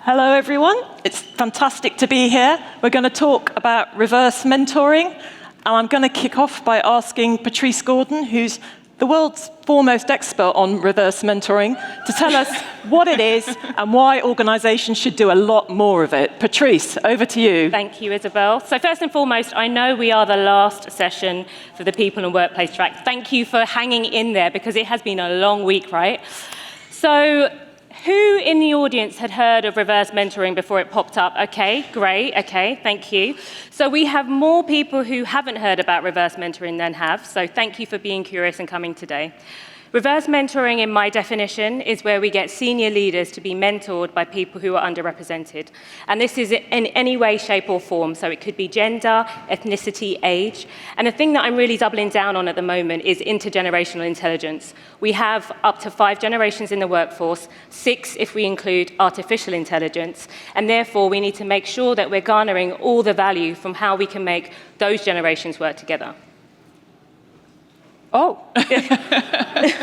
Hello, everyone. It's fantastic to be here. We're going to talk about reverse mentoring, and I'm going to kick off by asking Patrice Gordon, who's the world's foremost expert on reverse mentoring, to tell us what it is and why organisations should do a lot more of it. Patrice, over to you. Thank you, Isabel. So first and foremost, I know we are the last session for the People and Workplace track. Thank you for hanging in there, because it has been a long week, right? So who in the audience had heard of reverse mentoring before it popped up? Okay, great, okay, thank you. So we have more people who haven't heard about reverse mentoring than have, so thank you for being curious and coming today. Reverse mentoring, in my definition, is where we get senior leaders to be mentored by people who are underrepresented. And this is in any way, shape, or form. So it could be gender, ethnicity, age. And the thing that I'm really doubling down on at the moment is intergenerational intelligence. We have up to 5 generations in the workforce, 6 if we include artificial intelligence. And therefore, we need to make sure that we're garnering all the value from how we can make those generations work together. Oh,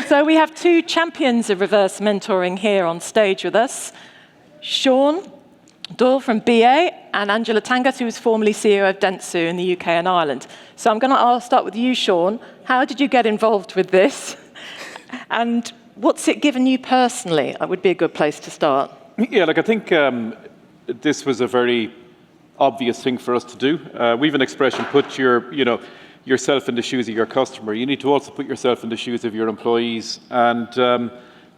so we have 2 champions of reverse mentoring here on stage with us. Sean Doyle from BA and Angela Tangas, who was formerly CEO of Dentsu in the UK and Ireland. So I'm going to start with you, Sean. How did you get involved with this? And what's it given you personally? That would be a good place to start. Yeah, I think this was a very obvious thing for us to do. We have an expression, put yourself in the shoes of your customer. You need to also put yourself in the shoes of your employees. And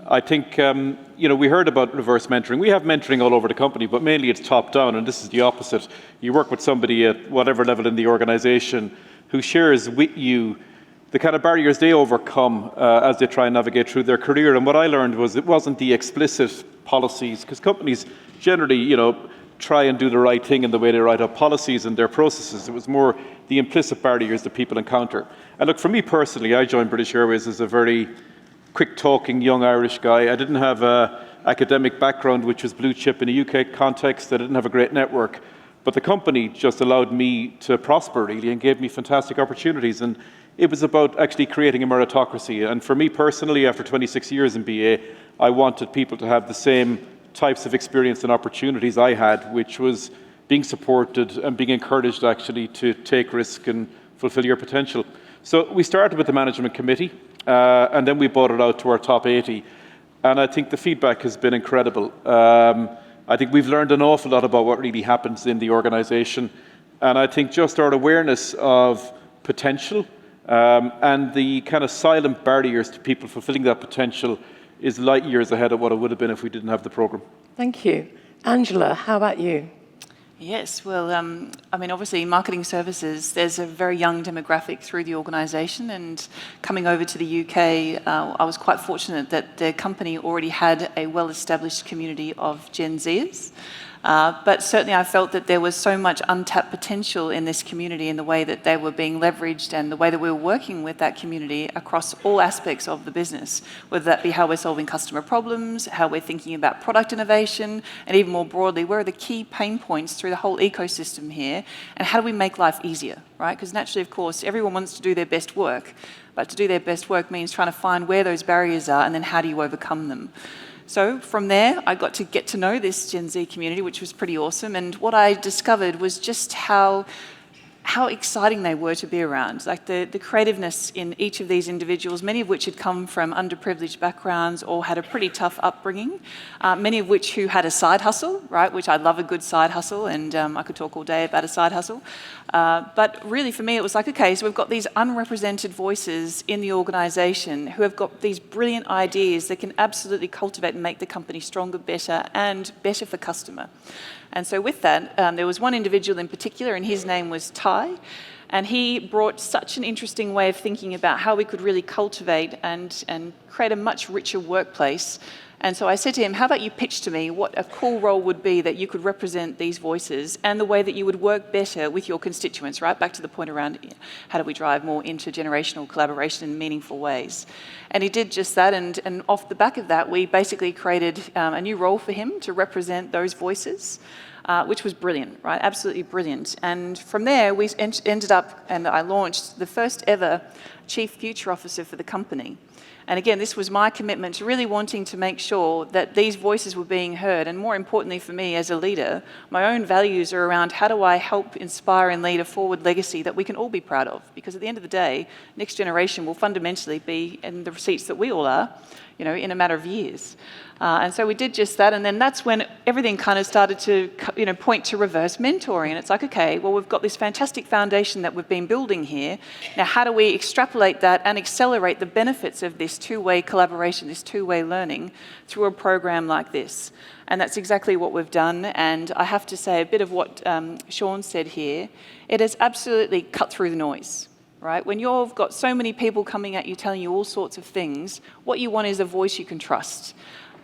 I think, we heard about reverse mentoring. We have mentoring all over the company, but mainly it's top down, and this is the opposite. You work with somebody at whatever level in the organization who shares with you the kind of barriers they overcome as they try and navigate through their career. And what I learned was it wasn't the explicit policies, because companies generally, try and do the right thing in the way they write up policies and their processes. It was more the implicit barriers that people encounter. And look, for me personally, I joined British Airways as a very quick-talking young Irish guy. I didn't have an academic background, which was blue chip in a UK context. I didn't have a great network. But the company just allowed me to prosper, really, and gave me fantastic opportunities. And it was about actually creating a meritocracy. And for me personally, after 26 years in BA, I wanted people to have the same types of experience and opportunities I had, which was being supported and being encouraged actually to take risk and fulfill your potential. So we started with the management committee, and then we brought it out to our top 80. And I think the feedback has been incredible. I think we've learned an awful lot about what really happens in the organization. And I think just our awareness of potential and the kind of silent barriers to people fulfilling that potential is light years ahead of what it would have been if we didn't have the programme. Thank you. Angela, how about you? Yes, well, obviously in marketing services, there's a very young demographic through the organisation, and coming over to the UK, I was quite fortunate that the company already had a well-established community of Gen Zers. But certainly I felt that there was so much untapped potential in this community in the way that they were being leveraged and the way that we were working with that community across all aspects of the business, whether that be how we're solving customer problems, how we're thinking about product innovation, and even more broadly, where are the key pain points through the whole ecosystem here, and how do we make life easier, right? Because naturally, of course, everyone wants to do their best work, but to do their best work means trying to find where those barriers are and then how do you overcome them. So from there, I got to get to know this Gen Z community, which was pretty awesome. And what I discovered was just how exciting they were to be around. Like the creativeness in each of these individuals, many of which had come from underprivileged backgrounds or had a pretty tough upbringing, many of which who had a side hustle, right, which I love a good side hustle, and I could talk all day about a side hustle. But really for me, it was like, okay, so we've got these unrepresented voices in the organisation who have got these brilliant ideas that can absolutely cultivate and make the company stronger, better, and better for customer. And so with that, there was one individual in particular, and his name was Ty, and he brought such an interesting way of thinking about how we could really cultivate and create a much richer workplace. And so I said to him, how about you pitch to me what a cool role would be that you could represent these voices and the way that you would work better with your constituents, right? Back to the point around how do we drive more intergenerational collaboration in meaningful ways. And he did just that, and off the back of that, we basically created a new role for him to represent those voices, which was brilliant, right? Absolutely brilliant. And from there, we ended up, and I launched the first ever Chief Future Officer for the company. And again, this was my commitment to really wanting to make sure that these voices were being heard. And more importantly for me as a leader, my own values are around how do I help inspire and lead a forward legacy that we can all be proud of? Because at the end of the day, next generation will fundamentally be in the seats that we all are, in a matter of years. And so we did just that, and then that's when everything kind of started to, point to reverse mentoring. And it's like, okay, well, we've got this fantastic foundation that we've been building here. Now, how do we extrapolate that and accelerate the benefits of this two-way collaboration, this two-way learning through a program like this? And that's exactly what we've done. And I have to say a bit of what Sean said here. It has absolutely cut through the noise. Right? When you've got so many people coming at you telling you all sorts of things, what you want is a voice you can trust.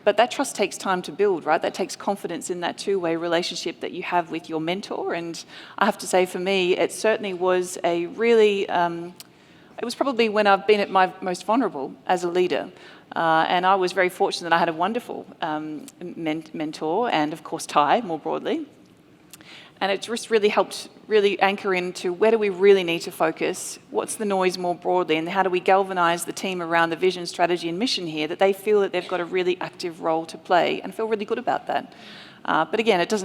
But that trust takes time to build, right? That takes confidence in that two-way relationship that you have with your mentor. And I have to say, for me, it certainly was a really, it was probably when I've been at my most vulnerable as a leader. And I was very fortunate that I had a wonderful mentor, and of course, Ty, more broadly. And it just really helped really anchor into where do we really need to focus, what's the noise more broadly, and how do we galvanise the team around the vision, strategy and mission here, that they feel that they've got a really active role to play and feel really good about that. But again, it's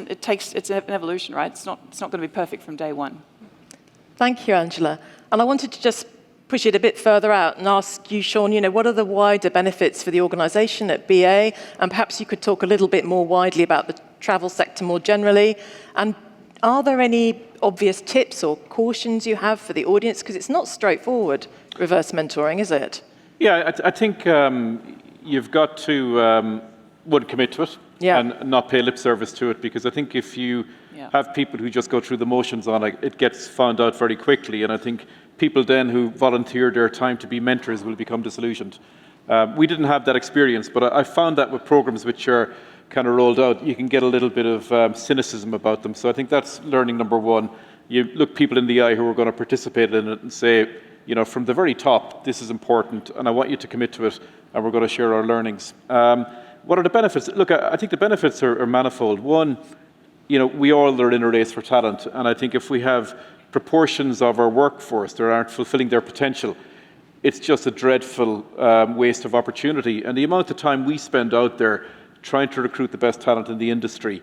an evolution, right? It's not going to be perfect from day one. Thank you, Angela. And I wanted to just push it a bit further out and ask you, Sean, what are the wider benefits for the organisation at BA? And perhaps you could talk a little bit more widely about the travel sector more generally. And are there any obvious tips or cautions you have for the audience? Because it's not straightforward, reverse mentoring, is it? Yeah, I think you've got to, commit to it and not pay lip service to it, because I think if you have people who just go through the motions on it, it gets found out very quickly. And I think people then who volunteer their time to be mentors will become disillusioned. We didn't have that experience, but I found that with programs which are kind of rolled out, you can get a little bit of cynicism about them. So I think that's learning number one. You look people in the eye who are going to participate in it and say, from the very top, this is important, and I want you to commit to it, and we're going to share our learnings. What are the benefits? Look, I think the benefits are manifold. One, we all are in a race for talent, and I think if we have proportions of our workforce that aren't fulfilling their potential, it's just a dreadful waste of opportunity. And the amount of time we spend out there trying to recruit the best talent in the industry,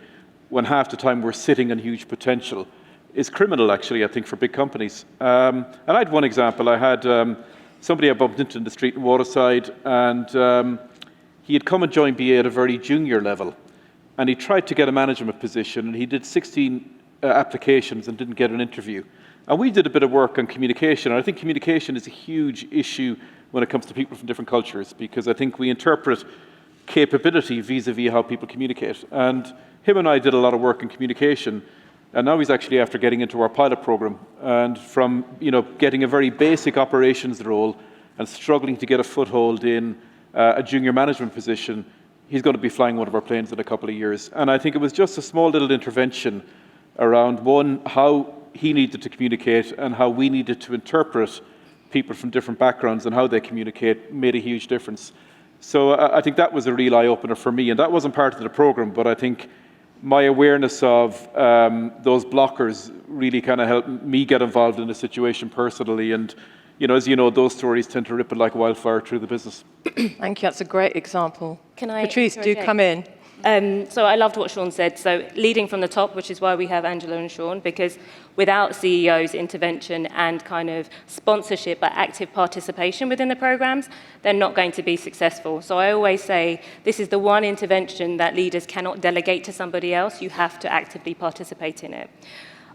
when half the time we're sitting on huge potential, is criminal, actually, I think, for big companies. And I had one example. I had somebody I bumped into in the street in Waterside, and he had come and joined BA at a very junior level. And he tried to get a management position, and he did 16 applications and didn't get an interview. And we did a bit of work on communication, and I think communication is a huge issue when it comes to people from different cultures, because I think we interpret capability vis-a-vis how people communicate. And him and I did a lot of work in communication, and now he's actually after getting into our pilot program. And from getting a very basic operations role and struggling to get a foothold in a junior management position, he's going to be flying one of our planes in a couple of years. And I think it was just a small little intervention around, one, how he needed to communicate and how we needed to interpret people from different backgrounds and how they communicate made a huge difference. So I think that was a real eye-opener for me, and that wasn't part of the program, but I think my awareness of those blockers really kind of helped me get involved in the situation personally, and as you know, those stories tend to ripple like wildfire through the business. Thank you, that's a great example. Can I Patrice, do come in. So I loved what Sean said. So leading from the top, which is why we have Angela and Sean, because without CEOs' intervention and kind of sponsorship but active participation within the programs, they're not going to be successful. So I always say this is the one intervention that leaders cannot delegate to somebody else. You have to actively participate in it.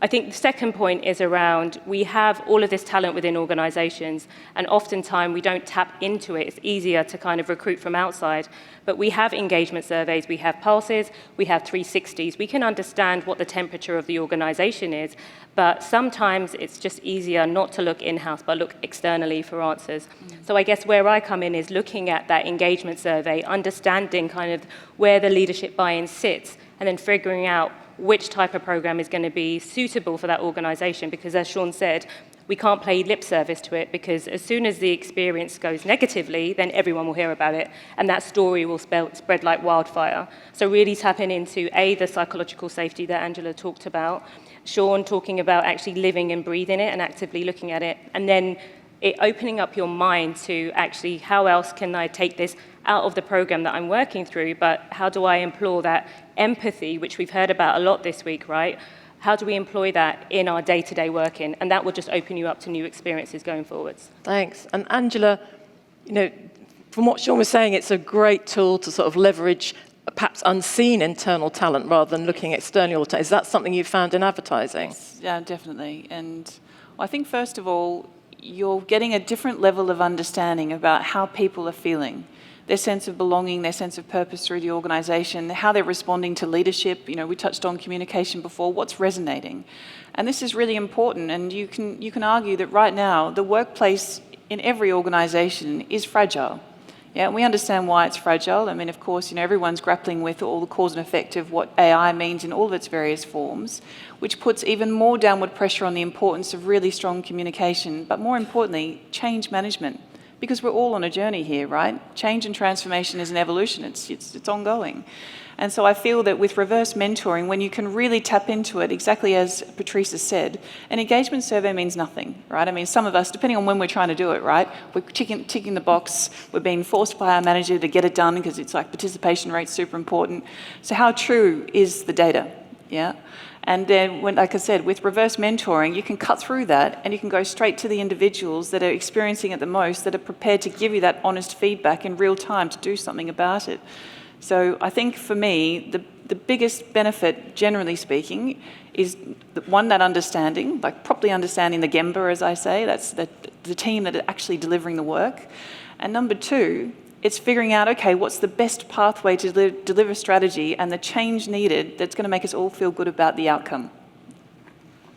I think the second point is around, we have all of this talent within organisations, and oftentimes we don't tap into it. It's easier to kind of recruit from outside, but we have engagement surveys, we have pulses, we have 360s. We can understand what the temperature of the organisation is, but sometimes it's just easier not to look in-house, but look externally for answers. So I guess where I come in is looking at that engagement survey, understanding kind of where the leadership buy-in sits, and then figuring out which type of program is going to be suitable for that organisation, because as Sean said, we can't play lip service to it, because as soon as the experience goes negatively, then everyone will hear about it, and that story will spread like wildfire. So really tapping into, the psychological safety that Angela talked about, Sean talking about actually living and breathing it and actively looking at it, and then it opening up your mind to actually how else can I take this out of the program that I'm working through, but how do I employ that empathy, which we've heard about a lot this week, right? How do we employ that in our day-to-day working? And that will just open you up to new experiences going forwards. Thanks. And Angela, from what Sean was saying, it's a great tool to sort of leverage perhaps unseen internal talent rather than looking external. Is that something you found in advertising? Yeah, definitely. And I think, first of all, you're getting a different level of understanding about how people are feeling, their sense of belonging, their sense of purpose through the organisation, how they're responding to leadership. We touched on communication before, what's resonating. And this is really important, and you can argue that right now the workplace in every organisation is fragile. Yeah, and we understand why it's fragile. I mean, of course, everyone's grappling with all the cause and effect of what AI means in all of its various forms, which puts even more downward pressure on the importance of really strong communication, but more importantly, change management. Because we're all on a journey here, right? Change and transformation is an evolution. It's ongoing. And so I feel that with reverse mentoring, when you can really tap into it, exactly as Patrice has said, an engagement survey means nothing, right? I mean, some of us, depending on when we're trying to do it, right? We're ticking the box. We're being forced by our manager to get it done because it's like participation rate's super important. So how true is the data? Yeah. And then, like I said, with reverse mentoring, you can cut through that and you can go straight to the individuals that are experiencing it the most, that are prepared to give you that honest feedback in real time to do something about it. So I think for me, the biggest benefit, generally speaking, is that understanding, like properly understanding the Gemba, as I say, that's the team that are actually delivering the work. And number two, it's figuring out, okay, what's the best pathway to deliver strategy and the change needed that's going to make us all feel good about the outcome.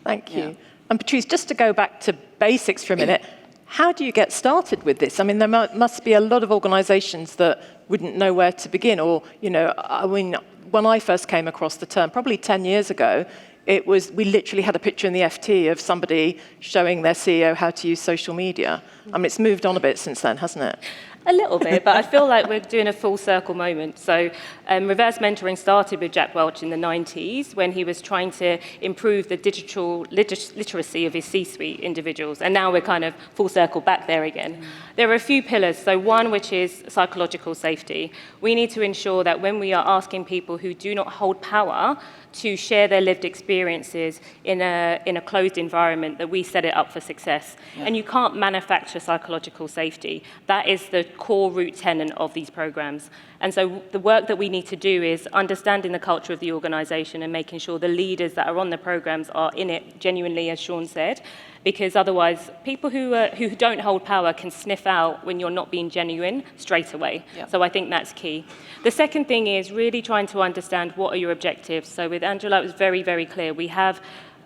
Thank you. And Patrice, just to go back to basics for a minute, how do you get started with this? I mean, there must be a lot of organisations that wouldn't know where to begin. Or, when I first came across the term, probably 10 years ago, we literally had a picture in the FT of somebody showing their CEO how to use social media. I mean, it's moved on a bit since then, hasn't it? A little bit, but I feel like we're doing a full circle moment. So reverse mentoring started with Jack Welch in the 90s when he was trying to improve the digital literacy of his C-suite individuals. And now we're kind of full circle back there again. There are a few pillars. So one, which is psychological safety. We need to ensure that when we are asking people who do not hold power to share their lived experiences in a closed environment, that we set it up for success. Yeah. And you can't manufacture psychological safety. That is the core root tenet of these programs. And so the work that we need to do is understanding the culture of the organization and making sure the leaders that are on the programs are in it genuinely, as Sean said, because otherwise people who don't hold power can sniff out when you're not being genuine straight away. Yep. So I think that's key. The second thing is really trying to understand what are your objectives. So with Angela, it was very, very clear.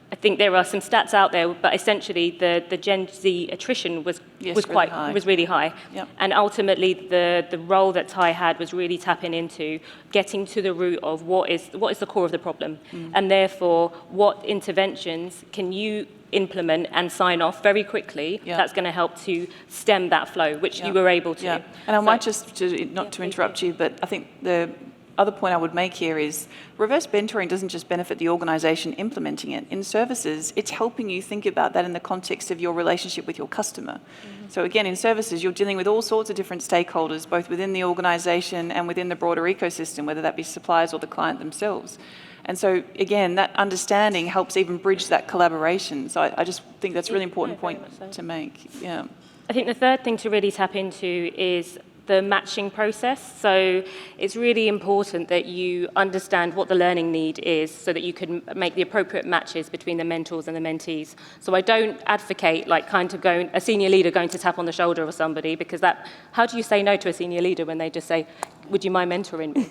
I think there are some stats out there, but essentially the Gen Z attrition was really high. Yep. And ultimately the role that Ty had was really tapping into getting to the root of what is the core of the problem, and therefore what interventions can you implement and sign off very quickly. Yep. That's going to help to stem that flow, which you were able to. Yep. And I might just, to interrupt you, but I think the other point I would make here is reverse mentoring doesn't just benefit the organisation implementing it. In services, it's helping you think about that in the context of your relationship with your customer. So again, in services, you're dealing with all sorts of different stakeholders, both within the organisation and within the broader ecosystem, whether that be suppliers or the client themselves. And so, again, that understanding helps even bridge that collaboration. So I just think that's a really important point to make. Yeah. I think the third thing to really tap into is the matching process. So it's really important that you understand what the learning need is so that you can make the appropriate matches between the mentors and the mentees. So I don't advocate a senior leader going to tap on the shoulder of somebody, because how do you say no to a senior leader when they just say, would you mind mentoring me?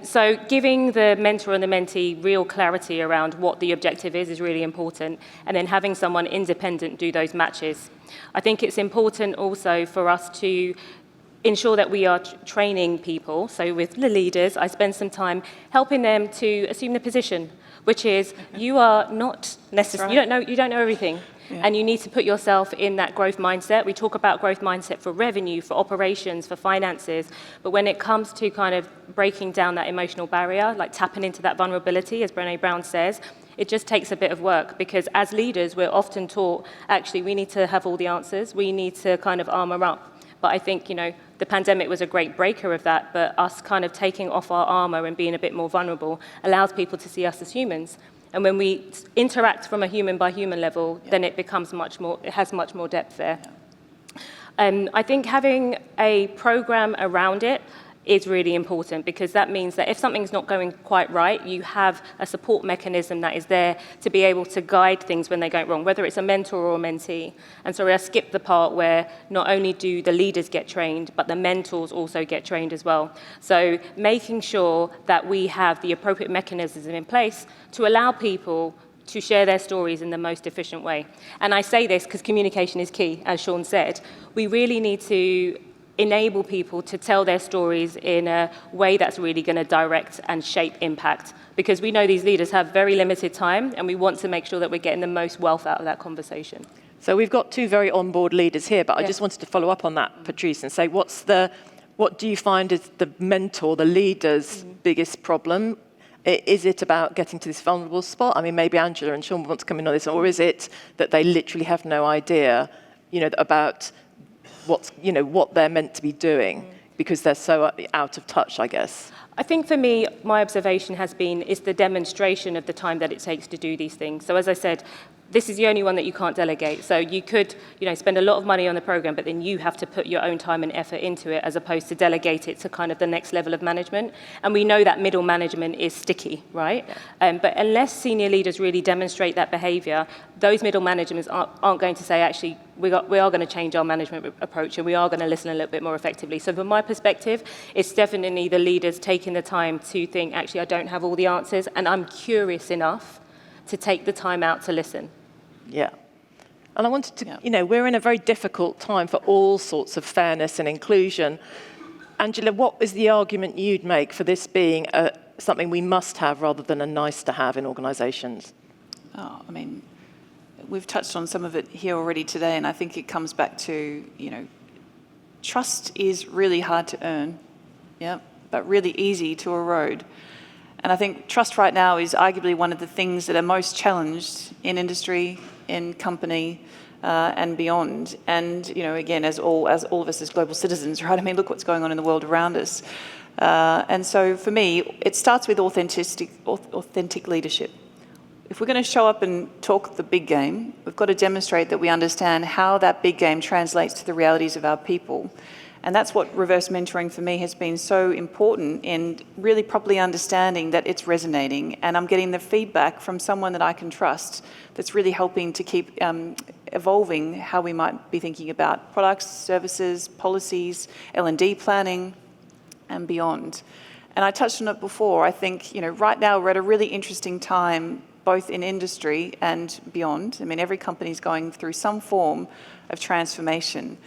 So giving the mentor and the mentee real clarity around what the objective is really important, and then having someone independent do those matches. I think it's important also for us to ensure that we are training people. So with the leaders, I spend some time helping them to assume the position, which is you are not necessarily, you don't know everything. Yeah. And you need to put yourself in that growth mindset. We talk about growth mindset for revenue, for operations, for finances. But when it comes to kind of breaking down that emotional barrier, like tapping into that vulnerability, as Brené Brown says, It just takes a bit of work because as leaders, we're often taught, actually, we need to have all the answers. We need to kind of armor up. But I think, the pandemic was a great breaker of that, but us kind of taking off our armor and being a bit more vulnerable allows people to see us as humans. And when we interact from a human by human level, then it becomes it has much more depth there. I think having a program around it is really important because that means that if something's not going quite right, you have a support mechanism that is there to be able to guide things when they go wrong, whether it's a mentor or a mentee. And sorry, I skipped the part where not only do the leaders get trained, but the mentors also get trained as well. So making sure that we have the appropriate mechanisms in place to allow people to share their stories in the most efficient way. And I say this because communication is key, as Sean said. We really need to enable people to tell their stories in a way that's really going to direct and shape impact. Because we know these leaders have very limited time, and we want to make sure that we're getting the most wealth out of that conversation. So we've got two very on-board leaders here, but I just wanted to follow up on that, Patrice, and say, what do you find is the mentor, the leader's biggest problem? Is it about getting to this vulnerable spot? I mean, maybe Angela and Sean want to come in on this, or is it that they literally have no idea, about what they're meant to be doing because they're so out of touch, I guess? I think for me, my observation has been is the demonstration of the time that it takes to do these things. So as I said, this is the only one that you can't delegate. So you could, spend a lot of money on the program, but then you have to put your own time and effort into it as opposed to delegate it to kind of the next level of management. And we know that middle management is sticky, right? Yeah. But unless senior leaders really demonstrate that behavior, those middle managements aren't going to say, actually, we are going to change our management approach and we are going to listen a little bit more effectively. So from my perspective, it's definitely the leaders taking the time to think, actually, I don't have all the answers and I'm curious enough to take the time out to listen. Yeah. And I wanted to, we're in a very difficult time for all sorts of fairness and inclusion. Angela, what is the argument you'd make for this being something we must have rather than a nice to have in organisations? Oh, I mean, we've touched on some of it here already today, and I think it comes back to, trust is really hard to earn, but really easy to erode. And I think trust right now is arguably one of the things that are most challenged in industry, in company, and beyond. And, again, as all of us as global citizens, right? I mean, look what's going on in the world around us. And so for me, it starts with authentic leadership. If we're going to show up and talk the big game, we've got to demonstrate that we understand how that big game translates to the realities of our people. And that's what reverse mentoring for me has been so important in really properly understanding that it's resonating. And I'm getting the feedback from someone that I can trust that's really helping to keep evolving how we might be thinking about products, services, policies, L&D planning, and beyond. And I touched on it before. I think, right now we're at a really interesting time, both in industry and beyond. I mean, every company is going through some form of transformation.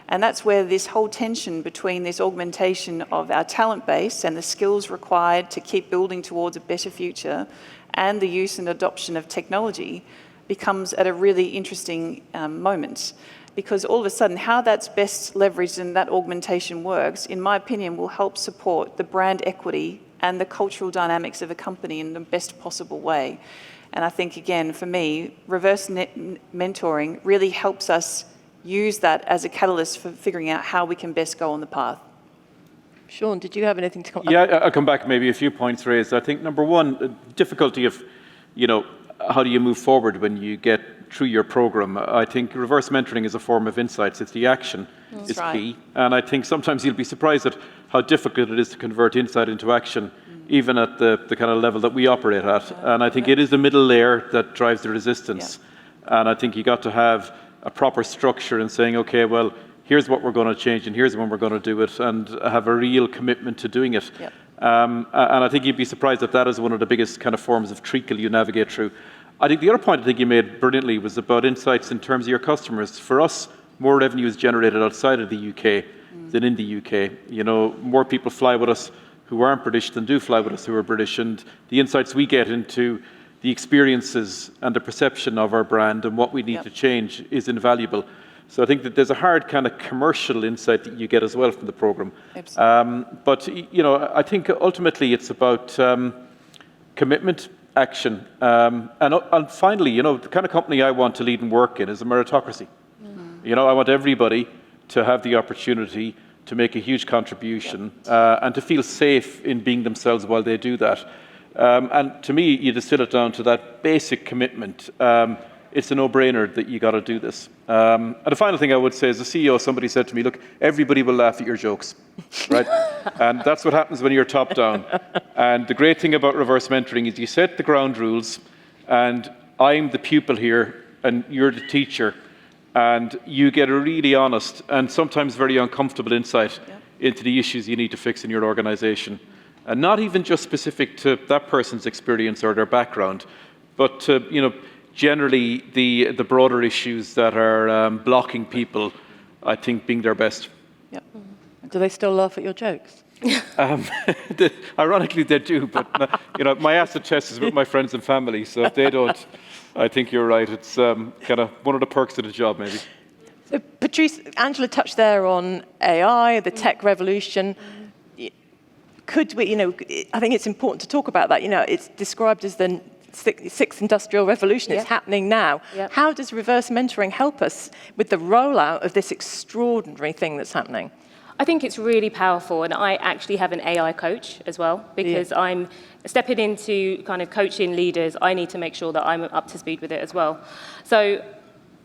And that's where this whole tension between this augmentation of our talent base and the skills required to keep building towards a better future and the use and adoption of technology becomes at a really interesting moment. Because all of a sudden, how that's best leveraged and that augmentation works, in my opinion, will help support the brand equity and the cultural dynamics of a company in the best possible way. And I think, again, for me, reverse mentoring really helps us use that as a catalyst for figuring out how we can best go on the path. Sean, did you have anything to comment? Yeah, I'll come back, maybe a few points raised. I think, number one, difficulty of, how do you move forward when you get through your program? I think reverse mentoring is a form of insights. It's the action is key. And I think sometimes you'll be surprised at how difficult it is to convert insight into action, even at the kind of level that we operate at. And I think it is the middle layer that drives the resistance. And I think you got to have a proper structure in saying, okay, well, here's what we're going to change and here's when we're going to do it, and have a real commitment to doing it. And I think you'd be surprised that is one of the biggest kind of forms of treacle you navigate through. I think the other point I think you made brilliantly was about insights in terms of your customers. For us, more revenue is generated outside of the UK than in the UK. More people fly with us who aren't British than do fly with us who are British, and the insights we get into the experiences and the perception of our brand and what we need to change is invaluable. So I think that there's a hard kind of commercial insight that you get as well from the program. But I think ultimately it's about commitment action. And finally, you know, the kind of company I want to lead and work in is a meritocracy. You know, I want everybody to have the opportunity to make a huge contribution and to feel safe in being themselves while they do that. And to me, you distill it down to that basic commitment. It's a no-brainer that you got to do this. And the final thing I would say, as a CEO, somebody said to me, look, everybody will laugh at your jokes, right? And that's what happens when you're top down. And the great thing about reverse mentoring is you set the ground rules, and I'm the pupil here, and you're the teacher, and you get a really honest and sometimes very uncomfortable insight into the issues you need to fix in your organization. And not even just specific to that person's experience or their background, but to, you know, generally the broader issues that are blocking people, I think, being their best. Yep. Do they still laugh at your jokes? Ironically, they do, but you know, my acid test is with my friends and family, so if they don't, I think you're right. It's kind of one of the perks of the job, maybe. So, Patrice, Angela touched there on AI, the tech revolution. Could we, you know, I think it's important to talk about that. You know, it's described as the sixth industrial revolution. It's happening now. How does reverse mentoring help us with the rollout of this extraordinary thing that's happening? I think it's really powerful, and I actually have an AI coach as well, because I'm stepping into kind of coaching leaders. I need to make sure that I'm up to speed with it as well. So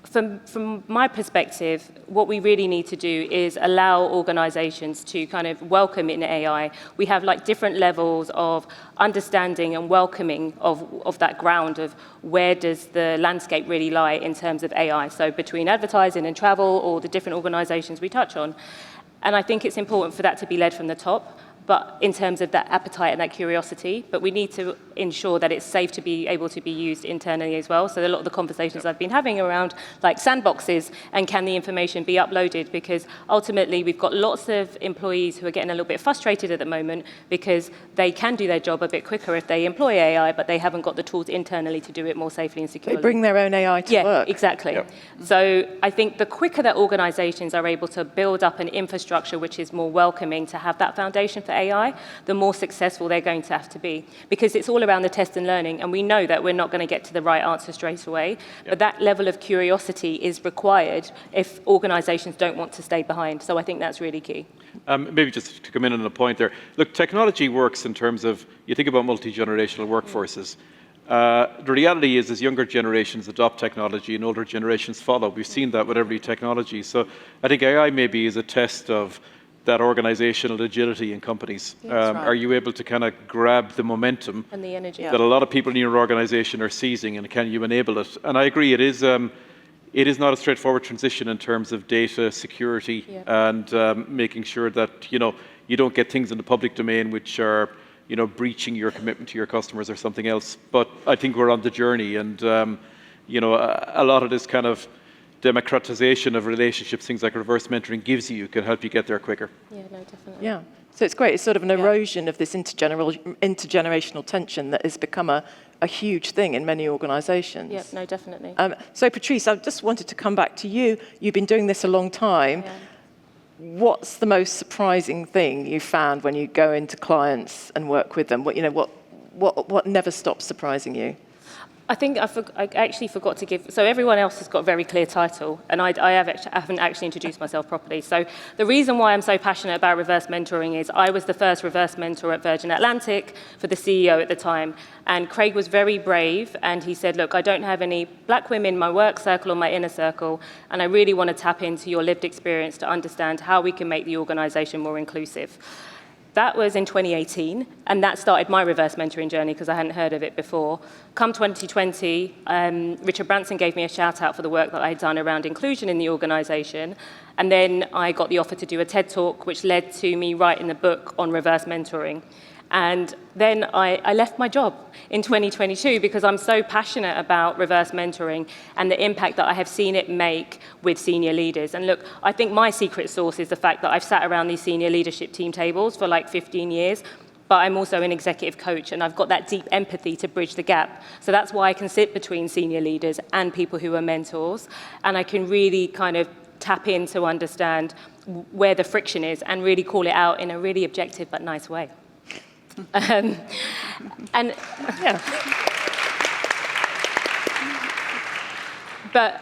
from my perspective, what we really need to do is allow organizations to kind of welcome in AI. We have like different levels of understanding and welcoming of that ground of where does the landscape really lie in terms of AI. So between advertising and travel, or the different organizations we touch on. And I think it's important for that to be led from the top, but in terms of that appetite and that curiosity, but we need to ensure that it's safe to be able to be used internally as well. So a lot of the conversations I've been having around like sandboxes and can the information be uploaded, because ultimately we've got lots of employees who are getting a little bit frustrated at the moment because they can do their job a bit quicker if they employ AI, but they haven't got the tools internally to do it more safely and securely. They bring their own AI to work. Yeah, exactly. Yep. So I think the quicker that organizations are able to build up an infrastructure which is more welcoming to have that foundation for AI, the more successful they're going to have to be. Because it's all around the test and learning, and we know that we're not going to get to the right answer straight away, but that level of curiosity is required if organizations don't want to stay behind. So I think that's really key. Maybe just to come in on a point there. Look, technology works in terms of, you think about multi-generational workforces. The reality is, as younger generations adopt technology and older generations follow, we've seen that with every technology. So I think AI maybe is a test of that organizational agility in companies. Right. Are you able to kind of grab the momentum And the energy. that a lot of people in your organization are seizing, and can you enable it? And I agree, it is not a straightforward transition in terms of data security and making sure that, you know, you don't get things in the public domain which are, you know, breaching your commitment to your customers or something else. But I think we're on the journey, and you know, a lot of this kind of democratization of relationships, things like reverse mentoring gives you, can help you get there quicker. Yeah, no, definitely. Yeah. So it's great. It's sort of an erosion of this intergenerational tension that has become a huge thing in many organizations. Yeah, no, definitely. So Patrice, I just wanted to come back to you. You've been doing this a long time. Yeah. What's the most surprising thing you found when you go into clients and work with them? What never stops surprising you? I think I actually forgot to give, so everyone else has got a very clear title, and I haven't actually introduced myself properly. So the reason why I'm so passionate about reverse mentoring is I was the first reverse mentor at Virgin Atlantic for the CEO at the time, and Craig was very brave, and he said, look, I don't have any black women in my work circle or my inner circle, and I really want to tap into your lived experience to understand how we can make the organization more inclusive. That was in 2018, and that started my reverse mentoring journey because I hadn't heard of it before. Come 2020, Richard Branson gave me a shout out for the work that I had done around inclusion in the organization, and then I got the offer to do a TED Talk, which led to me writing the book on reverse mentoring. And then I left my job in 2022 because I'm so passionate about reverse mentoring and the impact that I have seen it make with senior leaders. And look, I think my secret sauce is the fact that I've sat around these senior leadership team tables for like 15 years, but I'm also an executive coach, and I've got that deep empathy to bridge the gap. So that's why I can sit between senior leaders and people who are mentors, and I can really kind of tap in to understand where the friction is and really call it out in a really objective but nice way. And yeah. But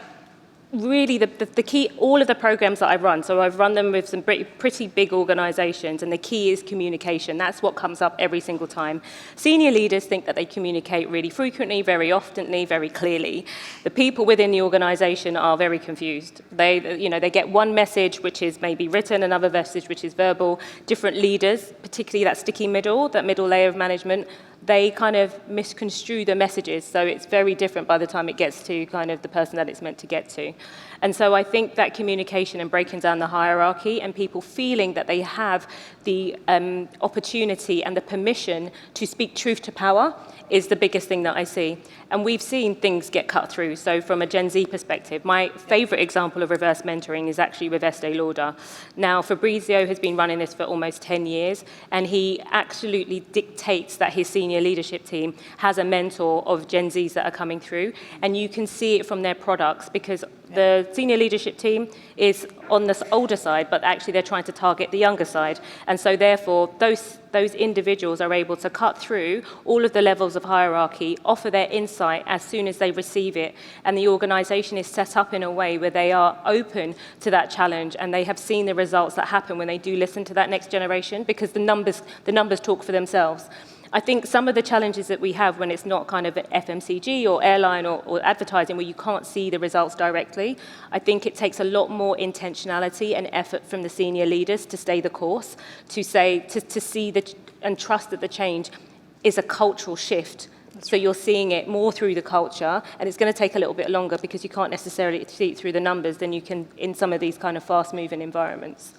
really, the key, all of the programs that I run, so I've run them with some pretty big organizations, and the key is communication. That's what comes up every single time. Senior leaders think that they communicate really frequently, very oftenly, very clearly. The people within the organization are very confused. They get one message which is maybe written, another message which is verbal. Different leaders, particularly that sticky middle, that middle layer of management, they kind of misconstrue the messages, so it's very different by the time it gets to kind of the person that it's meant to get to. And so I think that communication and breaking down the hierarchy and people feeling that they have the opportunity and the permission to speak truth to power is the biggest thing that I see. And we've seen things get cut through. So from a Gen Z perspective, my favorite example of reverse mentoring is actually with Estee Lauder. Now, Fabrizio has been running this for almost 10 years, and he absolutely dictates that his senior leadership team has a mentor of Gen Zs that are coming through. And you can see it from their products, because the senior leadership team is on the older side, but actually they're trying to target the younger side. And so therefore, those individuals are able to cut through all of the levels of hierarchy, offer their insight as soon as they receive it. And the organization is set up in a way where they are open to that challenge, and they have seen the results that happen when they do listen to that next generation, because the numbers talk for themselves. I think some of the challenges that we have when it's not kind of FMCG or airline or advertising, where you can't see the results directly, I think it takes a lot more intentionality and effort from the senior leaders to stay the course, to see and trust that the change is a cultural shift. So you're seeing it more through the culture, and it's going to take a little bit longer because you can't necessarily see it through the numbers than you can in some of these kind of fast-moving environments.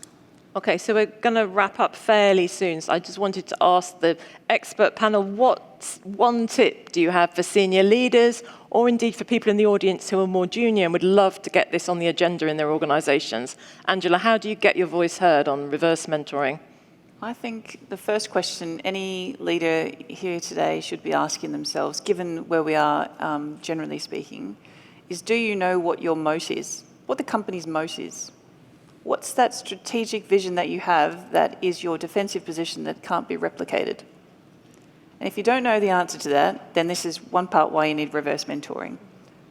Okay, so we're going to wrap up fairly soon. So I just wanted to ask the expert panel, what one tip do you have for senior leaders, or indeed for people in the audience who are more junior and would love to get this on the agenda in their organizations? Angela, how do you get your voice heard on reverse mentoring? I think the first question any leader here today should be asking themselves, given where we are generally speaking, is do you know what your moat is? What the company's moat is? What's that strategic vision that you have that is your defensive position that can't be replicated? And if you don't know the answer to that, then this is one part why you need reverse mentoring,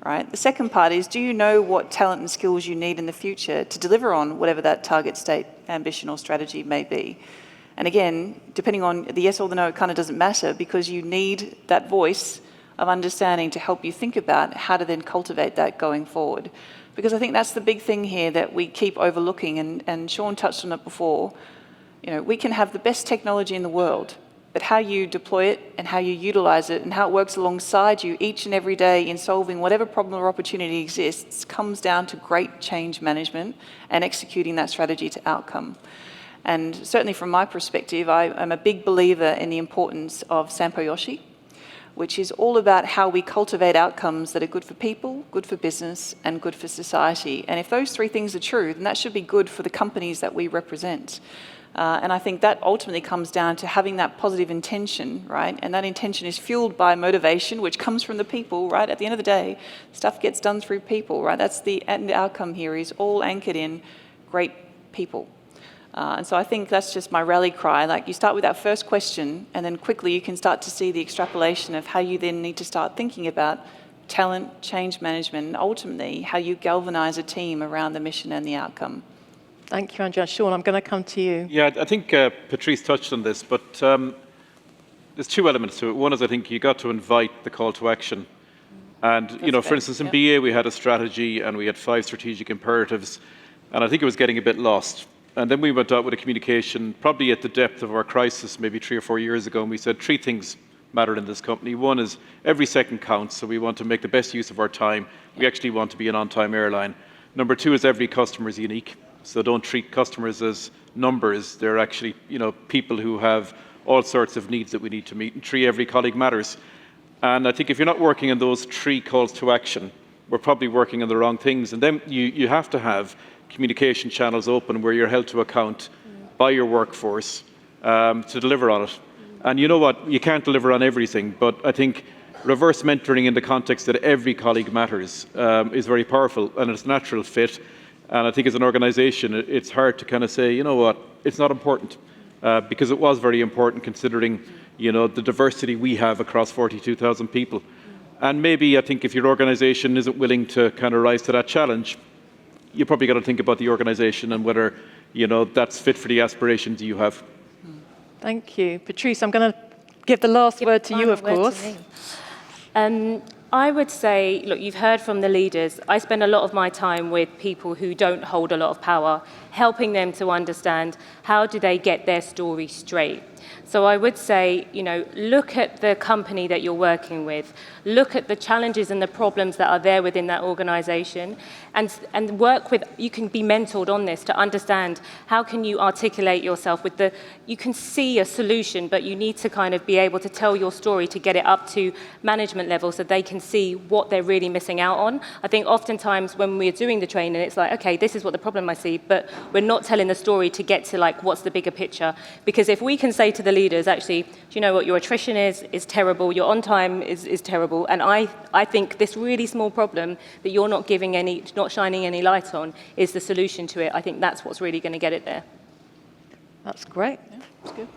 right? The second part is, do you know what talent and skills you need in the future to deliver on whatever that target state, ambition or strategy may be? And again, depending on the yes or the no, it kind of doesn't matter, because you need that voice of understanding to help you think about how to then cultivate that going forward. Because I think that's the big thing here that we keep overlooking, and Sean touched on it before. You know, we can have the best technology in the world, but how you deploy it and how you utilize it and how it works alongside you each and every day in solving whatever problem or opportunity exists comes down to great change management and executing that strategy to outcome. And certainly from my perspective, I'm a big believer in the importance of Sampoyoshi, which is all about how we cultivate outcomes that are good for people, good for business, and good for society. And if those three things are true, then that should be good for the companies that we represent. And I think that ultimately comes down to having that positive intention, right? And that intention is fueled by motivation, which comes from the people, right? At the end of the day, stuff gets done through people, right? That's the end outcome here, is all anchored in great people. And so I think that's just my rally cry. Like, you start with that first question, and then quickly you can start to see the extrapolation of how you then need to start thinking about talent, change management, and ultimately how you galvanize a team around the mission and the outcome. Thank you, Angela. Sean, I'm going to come to you. Yeah, I think Patrice touched on this, but there's two elements to it. One is, I think you got to invite the call to action. And, you know, for instance, in BA, we had a strategy and we had 5 strategic imperatives, and I think it was getting a bit lost. And then we went out with a communication, probably at the depth of our crisis, maybe 3 or 4 years ago, and we said 3 things matter in this company. One is every second counts, so we want to make the best use of our time. We actually want to be an on-time airline. Number 2 is every customer is unique, so don't treat customers as numbers. They're actually, you know, people who have all sorts of needs that we need to meet. And 3, every colleague matters. And I think if you're not working on those 3 calls to action, we're probably working on the wrong things. And then you have to have communication channels open where you're held to account by your workforce to deliver on it. And you know what? You can't deliver on everything, but I think reverse mentoring in the context that every colleague matters is very powerful, and it's a natural fit. And I think as an organization, it's hard to kind of say, you know what, it's not important, because it was very important considering, you know, the diversity we have across 42,000 people. And maybe I think if your organisation isn't willing to kind of rise to that challenge, you probably got to think about the organisation and whether that's fit for the aspirations you have. Thank you. Patrice, I'm going to give the last word to you, of course. I would say, look, you've heard from the leaders. I spend a lot of my time with people who don't hold a lot of power, helping them to understand how do they get their story straight. So I would say, look at the company that you're working with, look at the challenges and the problems that are there within that organization, and work with, you can be mentored on this to understand how can you articulate yourself you can see a solution, but you need to kind of be able to tell your story to get it up to management level so they can see what they're really missing out on. I think oftentimes when we're doing the training, it's like, okay, this is what the problem I see, but we're not telling the story to get to like, what's the bigger picture? Because if we can say to the leaders, actually, do you know what, your attrition is terrible, your on time is terrible, and I think this really small problem that you're not shining any light on is the solution to it. I think that's what's really going to get it there. That's great. Yeah, that's good.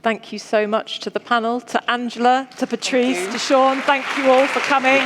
Thank you so much to the panel, to Angela, to Patrice, to Sean. Thank you all for coming.